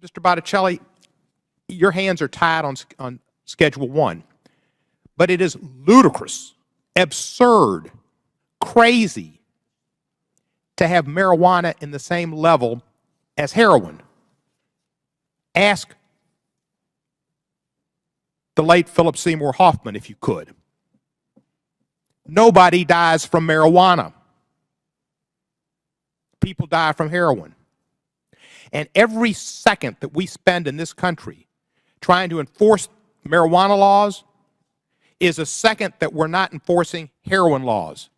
Mr. Botticelli, your hands are tied on Schedule 1. But it is ludicrous, absurd, crazy to have marijuana in the same level as heroin. Ask the late Philip Seymour Hoffman, if you could. Nobody dies from marijuana. People die from heroin. And every second that we spend in this country trying to enforce marijuana laws is a second that we're not enforcing heroin laws.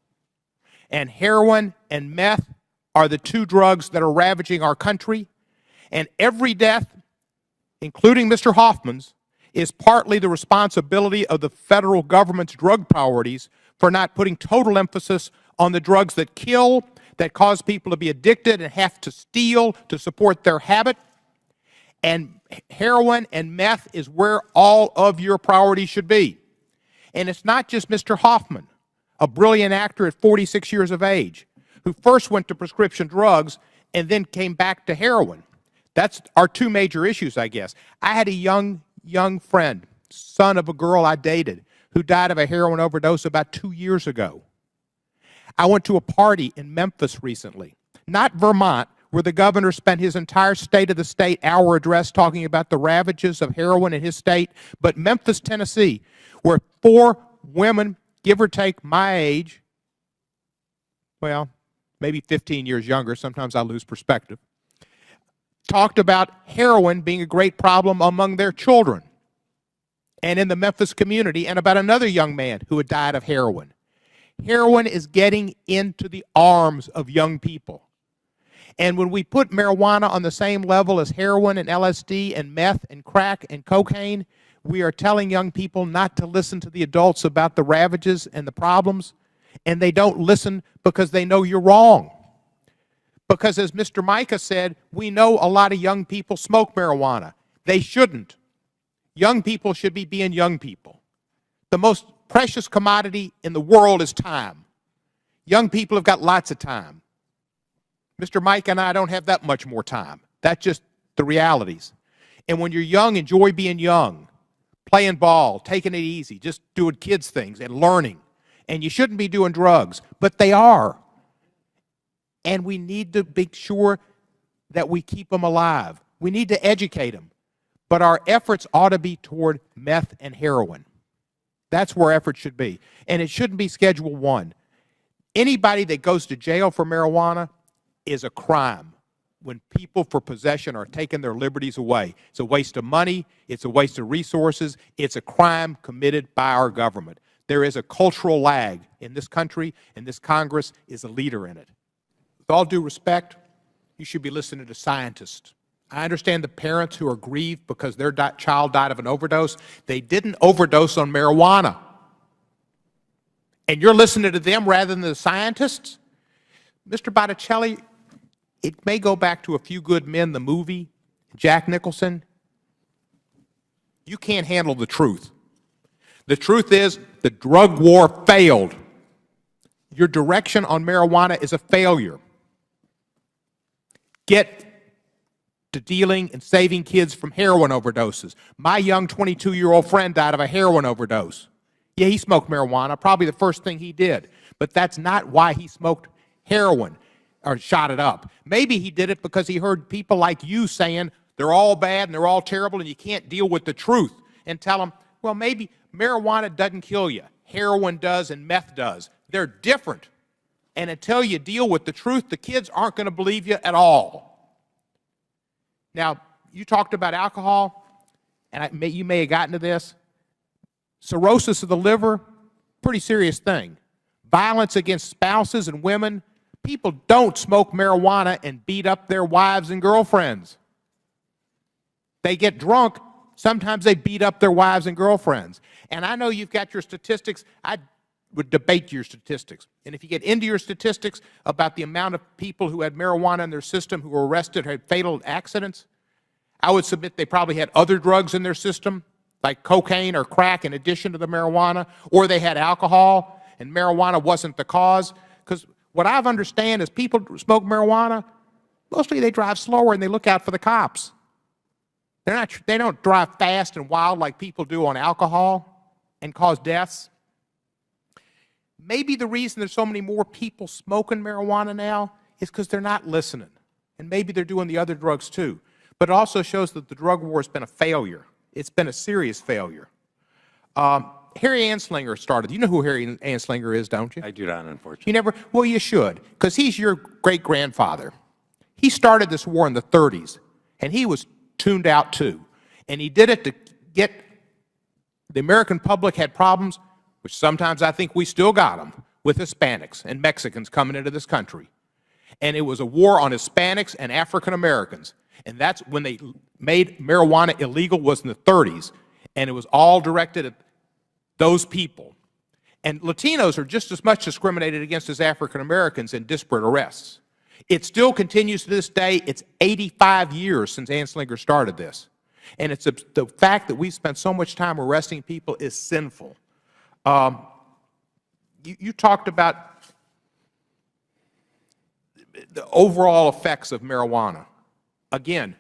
And heroin and meth are the two drugs that are ravaging our country. And every death, including Mr. Hoffman's, is partly the responsibility of the federal government's drug priorities for not putting total emphasis on the drugs that kill, that cause people to be addicted and have to steal to support their habit. And heroin and meth is where all of your priorities should be. And it's not just Mr. Hoffman, a brilliant actor at 46 years of age, who first went to prescription drugs and then came back to heroin. That's our two major issues, I guess. I had a young friend, son of a girl I dated, who died of a heroin overdose about 2 years ago. I went to a party in Memphis recently, not Vermont, where the governor spent his entire State of the State hour address talking about the ravages of heroin in his state, but Memphis, Tennessee, where 4 women, give or take my age, well, maybe 15 years younger, sometimes I lose perspective, talked about heroin being a great problem among their children and in the Memphis community, and about another young man who had died of heroin. Heroin is getting into the arms of young people. And when we put marijuana on the same level as heroin and LSD and meth and crack and cocaine, we are telling young people not to listen to the adults about the ravages and the problems, and they don't listen because they know you're wrong. Because as Mr. Micah said, we know a lot of young people smoke marijuana. They shouldn't. Young people should be being young people. The most precious commodity in the world is time. Young people have got lots of time. Mr. Mike and I don't have that much more time. That's just the realities. And when you're young, enjoy being young, playing ball, taking it easy, just doing kids' things and learning. And you shouldn't be doing drugs, but they are. And we need to make sure that we keep them alive. We need to educate them. But our efforts ought to be toward meth and heroin. That's where efforts should be. And it shouldn't be Schedule 1. Anybody that goes to jail for marijuana is a crime when people for possession are taking their liberties away. It's a waste of money. It's a waste of resources. It's a crime committed by our government. There is a cultural lag in this country, and this Congress is a leader in it. With all due respect, you should be listening to scientists. I understand the parents who are grieved because their child died of an overdose. They didn't overdose on marijuana. And you're listening to them rather than the scientists? Mr. Botticelli, it may go back to A Few Good Men, the movie, Jack Nicholson. You can't handle the truth. The truth is the drug war failed. Your direction on marijuana is a failure. Get to dealing and saving kids from heroin overdoses. My young 22-year-old friend died of a heroin overdose. Yeah, he smoked marijuana, probably the first thing he did. But that's not why he smoked heroin or shot it up. Maybe he did it because he heard people like you saying they're all bad and they're all terrible and you can't deal with the truth, and tell them, well, maybe marijuana doesn't kill you. Heroin does and meth does. They're different. And until you deal with the truth, the kids aren't going to believe you at all. Now, you talked about alcohol, and you may have gotten to this. Cirrhosis of the liver, pretty serious thing. Violence against spouses and women. People don't smoke marijuana and beat up their wives and girlfriends. They get drunk. Sometimes they beat up their wives and girlfriends. And I know you've got your statistics. I would debate your statistics. And if you get into your statistics about the amount of people who had marijuana in their system who were arrested or had fatal accidents, I would submit they probably had other drugs in their system, like cocaine or crack in addition to the marijuana, or they had alcohol and marijuana wasn't the cause. Because what I've understand is people smoke marijuana, mostly they drive slower and they look out for the cops. They don't drive fast and wild like people do on alcohol and cause deaths. Maybe the reason there's so many more people smoking marijuana now is because they're not listening. And maybe they're doing the other drugs too. But it also shows that the drug war has been a failure. It's been a serious failure. Harry Anslinger started. You know who Harry Anslinger is, don't you? I do not, unfortunately. You never? Well, you should, because he's your great-grandfather. He started this war in the 30s, and he was tuned out too. And he did it to get the American public had problems, which sometimes I think we still got them, with Hispanics and Mexicans coming into this country. And it was a war on Hispanics and African Americans. And that's when they made marijuana illegal, was in the 30s. And it was all directed at those people. And Latinos are just as much discriminated against as African Americans in disparate arrests. It still continues to this day. It's 85 years since Anslinger started this. And it's the fact that we spent so much time arresting people is sinful. You talked about the overall effects of marijuana. Again,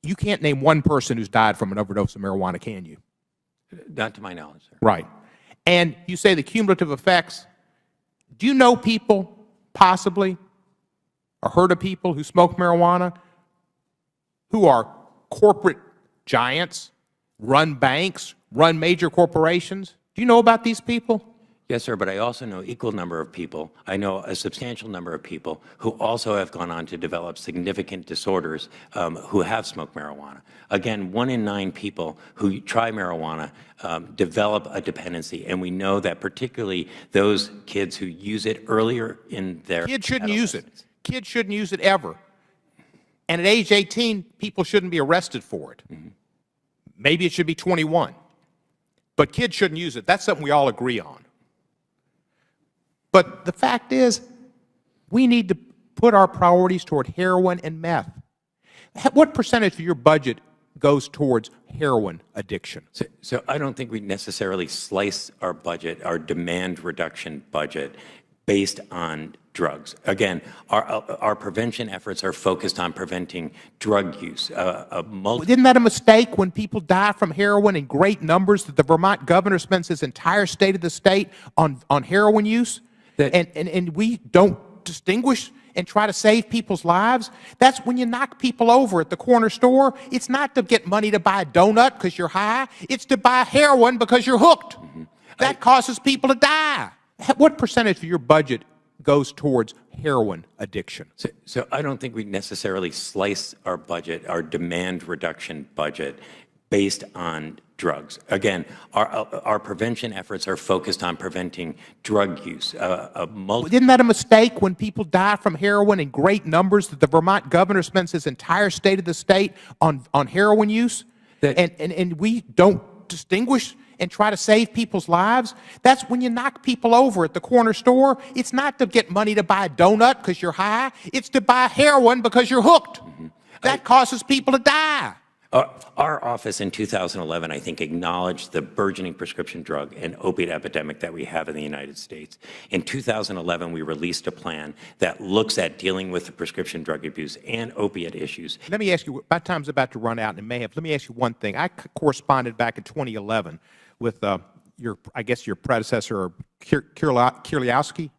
you can't name one person who's died from an overdose of marijuana, can you? Not to my knowledge, sir. Right. And you say the cumulative effects. Do you know people, possibly, or heard of people who smoke marijuana who are corporate giants, run banks, run major corporations? Do you know about these people? Yes, sir, but I also know equal number of people. I know a substantial number of people who also have gone on to develop significant disorders who have smoked marijuana. Again, 1 in 9 people who try marijuana develop a dependency, and we know that particularly those kids who use it earlier in their Kids shouldn't use it. Kids shouldn't use it ever. And at age 18, people shouldn't be arrested for it. Mm-hmm. Maybe it should be 21. But kids shouldn't use it. That's something we all agree on. But the fact is, we need to put our priorities toward heroin and meth. What percentage of your budget goes towards heroin addiction? So I don't think we necessarily slice our budget, our demand reduction budget, based on drugs. Again, our prevention efforts are focused on preventing drug use. Isn't that a mistake when people die from heroin in great numbers that the Vermont governor spends his entire state of the state on heroin use? And we don't distinguish and try to save people's lives? That's when you knock people over at the corner store. It's not to get money to buy a donut because you're high. It's to buy heroin because you're hooked. Mm-hmm. That causes people to die. What percentage of your budget goes towards heroin addiction? So I don't think we necessarily slice our budget, our demand reduction budget, based on drugs. Again, our prevention efforts are focused on preventing drug use. Isn't that a mistake when people die from heroin in great numbers that the Vermont governor spends his entire state of the state on heroin use? And we don't distinguish and try to save people's lives? That's when you knock people over at the corner store. It's not to get money to buy a donut because you're high. It's to buy heroin because you're hooked. Mm-hmm. That causes people to die. Our office in 2011, I think, acknowledged the burgeoning prescription drug and opiate epidemic that we have in the United States. In 2011, we released a plan that looks at dealing with the prescription drug abuse and opiate issues. Let me ask you, my time's about to run out, and it may have. Let me ask you one thing. I corresponded back in 2011 with I guess your predecessor, Kirliowski?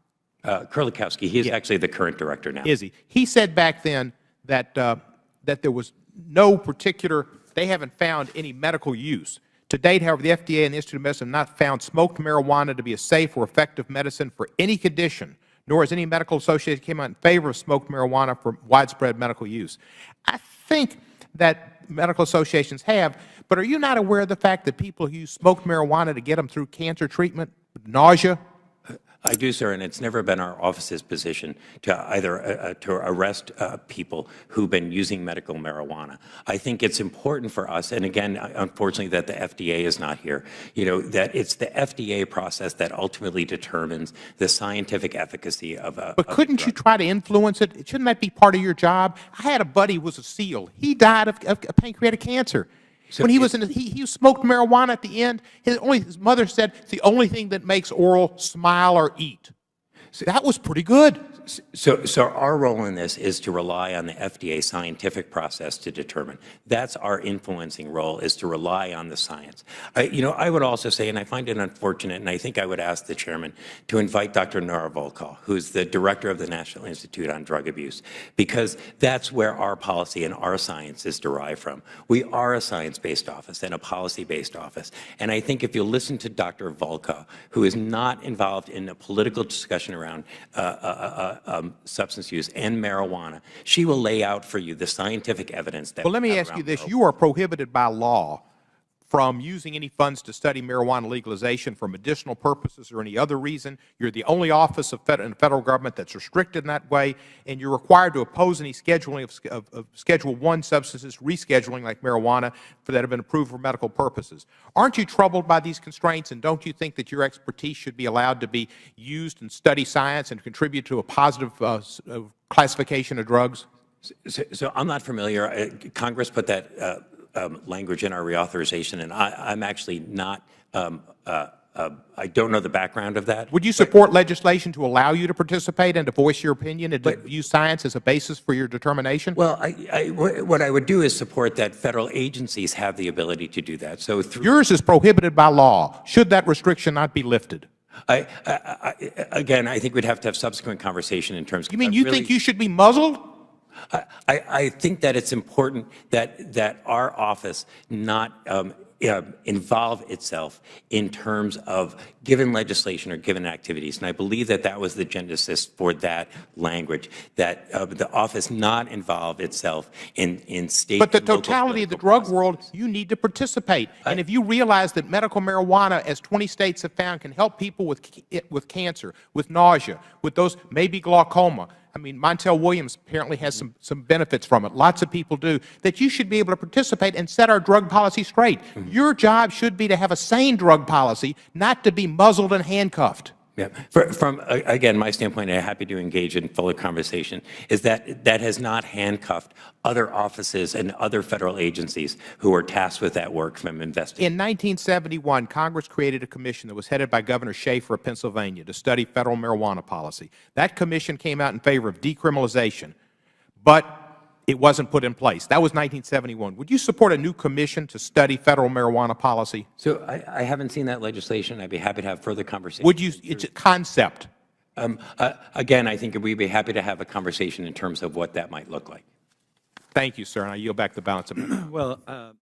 Kurlikowski. He is actually the current director now. Is he? He said back then that there was no particular, they haven't found any medical use. To date, however, the FDA and the Institute of Medicine have not found smoked marijuana to be a safe or effective medicine for any condition, nor has any medical association come out in favor of smoked marijuana for widespread medical use. I think that medical associations have, but are you not aware of the fact that people use smoked marijuana to get them through cancer treatment, nausea? I do, sir, and it's never been our office's position to either to arrest people who've been using medical marijuana. I think it's important for us, and again, unfortunately, that the FDA is not here. You know, that it's the FDA process that ultimately determines the scientific efficacy of a. But couldn't you try to influence it? Shouldn't that be part of your job? I had a buddy who was a SEAL. He died of pancreatic cancer. So when he was he smoked marijuana at the end. His mother said it's the only thing that makes Oral smile or eat. So that was pretty good. So our role in this is to rely on the FDA scientific process to determine. That's our influencing role, is to rely on the science. I would also say, and I find it unfortunate, and I think I would ask the chairman to invite Dr. Nora Volkow, who's the director of the National Institute on Drug Abuse, because that's where our policy and our science is derived from. We are a science-based office and a policy-based office. And I think if you listen to Dr. Volkow, who is not involved in a political discussion around substance use and marijuana, she will lay out for you the scientific evidence that. Well, let me ask you this. You are prohibited by law from using any funds to study marijuana legalization for medicinal purposes or any other reason. You're the only office in the federal government that's restricted in that way, and you're required to oppose any scheduling of Schedule I substances, rescheduling like marijuana, that have been approved for medical purposes. Aren't you troubled by these constraints, and don't you think that your expertise should be allowed to be used and study science and contribute to a positive classification of drugs? So I'm not familiar. Congress put that language in our reauthorization, and I'm actually not, I don't know the background of that. Would you support legislation to allow you to participate and to voice your opinion and to use science as a basis for your determination? Well, what I would do is support that federal agencies have the ability to do that. So yours is prohibited by law. Should that restriction not be lifted? Again, I think we'd have to have subsequent conversation in terms of. You mean you think you should be muzzled? I think that it's important that our office not involve itself in terms of given legislation or given activities. And I believe that that was the genesis for that language, that the office not involve itself in state. But the totality of the drug world, you need to participate. And if you realize that medical marijuana, as 20 states have found, can help people with cancer, with nausea, with those maybe glaucoma. I mean, Montel Williams apparently has some benefits from it. Lots of people do. That you should be able to participate and set our drug policy straight. Mm-hmm. Your job should be to have a sane drug policy, not to be muzzled and handcuffed. Yeah. From again, my standpoint, I'm happy to engage in fuller conversation, is that that has not handcuffed other offices and other federal agencies who are tasked with that work from investigating. In 1971, Congress created a commission that was headed by Governor Schaefer of Pennsylvania to study federal marijuana policy. That commission came out in favor of decriminalization, but it wasn't put in place. That was 1971. Would you support a new commission to study federal marijuana policy? So I haven't seen that legislation. I'd be happy to have further conversation. Would you? It's a concept. Again, I think we'd be happy to have a conversation in terms of what that might look like. Thank you, sir. And I yield back the balance of my time. Well.